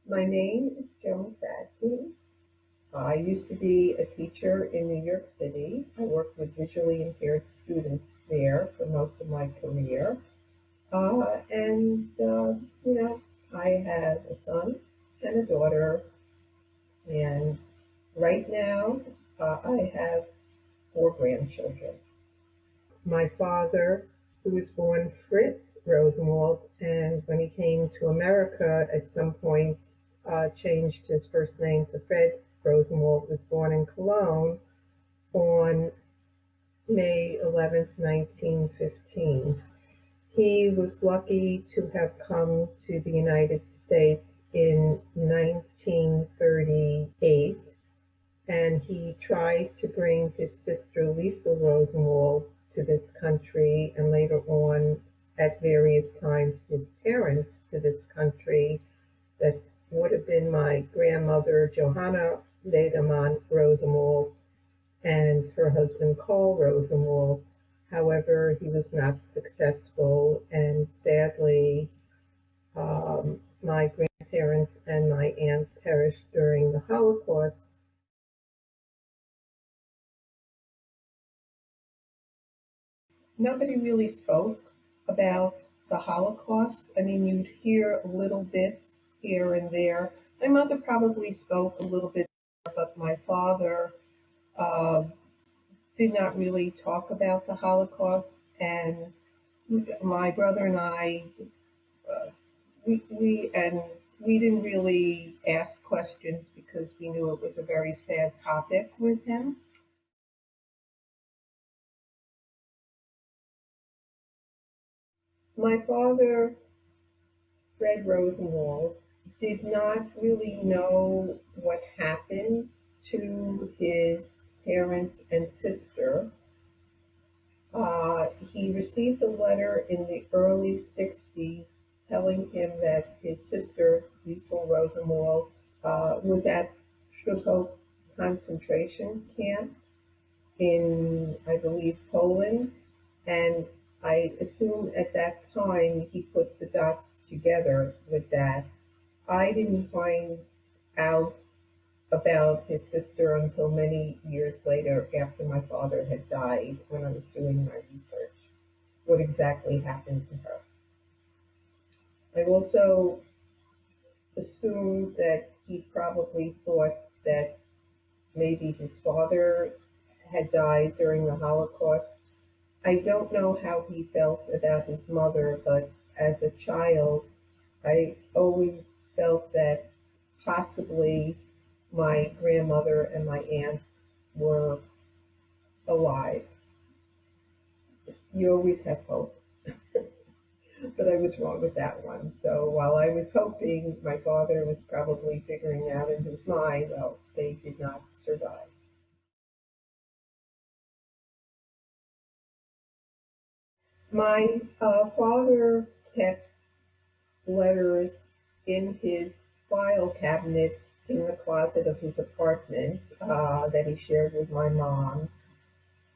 My name is Joan Fradkin. I used to be a teacher in New York City. I worked with visually impaired students there for most of my career. And you know, I have a son and a daughter, and right now I have four grandchildren. My father, who was born Fritz Rosenwald, and when he came to America at some point, changed his first name to Fred Rosenwald, was born in Cologne on May 11th, 1915. He was lucky to have come to the United States in 1938, and he tried to bring his sister Lisa Rosenwald to this country, and later on, at various times, his parents to this country. That would have been my grandmother, Johanna Ledermann Rosenwald, and her husband, Carl Rosenwald. However, he was not successful, and sadly, my grandparents and my aunt perished during the Holocaust. Nobody really spoke about the Holocaust. I mean, you'd hear little bits here and there. My mother probably spoke a little bit, but my father uh, did not really talk about the Holocaust. And my brother and I, uh, we didn't really ask questions because we knew it was a very sad topic with him. My father, Fred Rosenwald, did not really know what happened to his parents and sister. He received a letter in the early 60s telling him that his sister, Lisa Rosenwald, was at Shoah concentration camp in, I believe, Poland. And I assume at that time he put the dots together with that. I didn't find out about his sister until many years later after my father had died when I was doing my research. What exactly happened to her? I also assumed that he probably thought that maybe his father had died during the Holocaust. I don't know how he felt about his mother, but as a child, I always felt that possibly my grandmother and my aunt were alive. You always have hope, but I was wrong with that one. So while I was hoping, my father was probably figuring out in his mind, well, they did not survive. My father kept letters in his file cabinet in the closet of his apartment that he shared with my mom.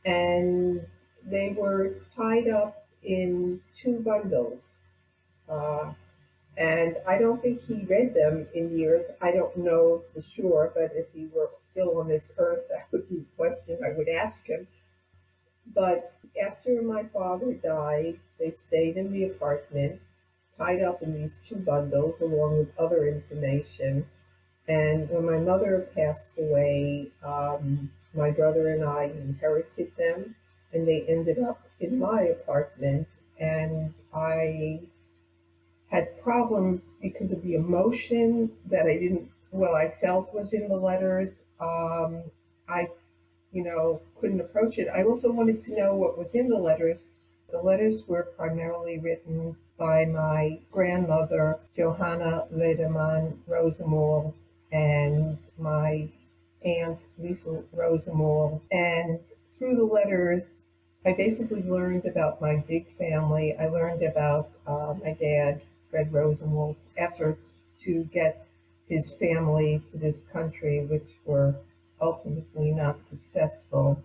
And they were tied up in two bundles. Uh, and I don't think he read them in years. I don't know for sure, but if he were still on this earth, that would be a question I would ask him. But after my father died, they stayed in the apartment, tied up in these two bundles along with other information. And when my mother passed away, my brother and I inherited them, and they ended up in my apartment. And I had problems because of the emotion that I didn't, well, I felt was in the letters. I, couldn't approach it. I also wanted to know what was in the letters. The letters were primarily written by my grandmother, Johanna Ledermann Rosenwald, and my aunt, Lisa Rosenwald. And through the letters, I basically learned about my big family. I learned about my dad, Fred Rosenwald's efforts to get his family to this country, which were ultimately not successful.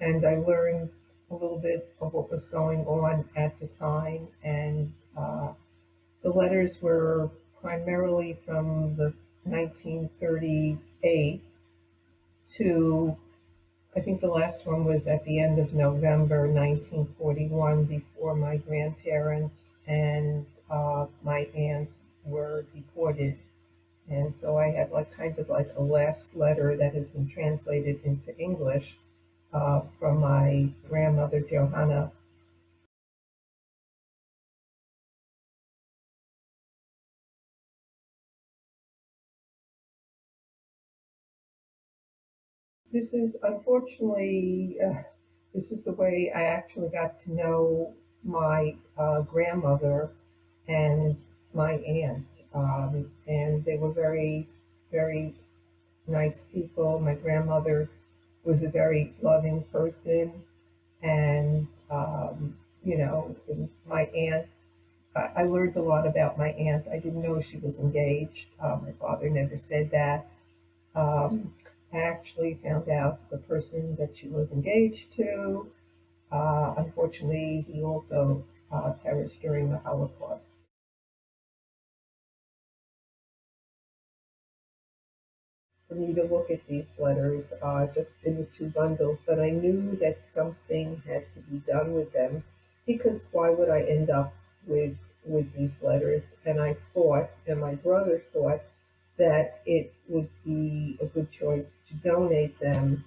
And I learned a little bit of what was going on at the time. And the letters were primarily from the 1938 to, I think the last one was at the end of November 1941, before my grandparents and my aunt were deported. And so I had like kind of like a last letter that has been translated into English from my grandmother Johanna. This is unfortunately, this is the way I actually got to know my grandmother and my aunt. And they were very, very nice people. My grandmother was a very loving person. And, you know, my aunt, I learned a lot about my aunt. I didn't know she was engaged. My father never said that. Um, I actually found out the person that she was engaged to. Unfortunately, he also perished during the Holocaust. For me to look at these letters just in the two bundles, but I knew that something had to be done with them, because why would I end up with these letters? And I thought, and my brother thought, that it would be a good choice to donate them.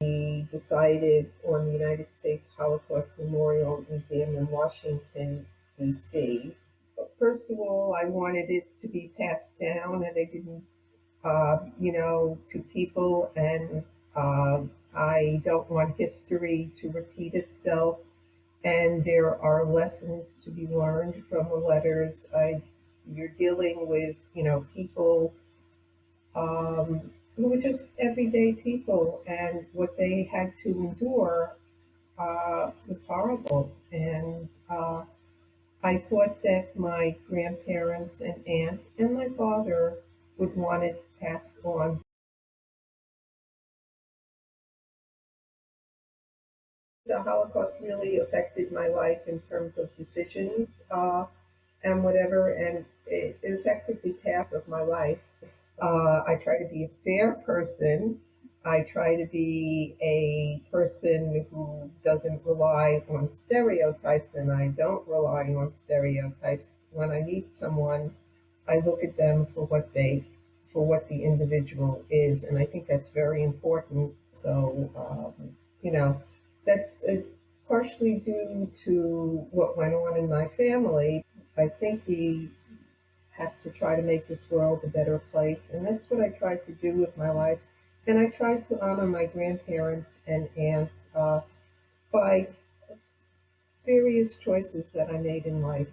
We decided on the United States Holocaust Memorial Museum in Washington, D.C. First of all, I wanted it to be passed down, and I didn't, you know, to people, and uh, I don't want history to repeat itself. And there are lessons to be learned from the letters. You're dealing with, you know, people who were just everyday people, and what they had to endure was horrible. And I thought that my grandparents and aunt and my father would want it passed on. The Holocaust really affected my life in terms of decisions and whatever, and it affected the path of my life. I try to be a fair person. I try to be a person who doesn't rely on stereotypes, and I don't rely on stereotypes. When I meet someone, I look at them for what the individual is, and I think that's very important. So, you know, it's partially due to what went on in my family. I think we have to try to make this world a better place. And that's what I tried to do with my life. And I tried to honor my grandparents and aunt by various choices that I made in life.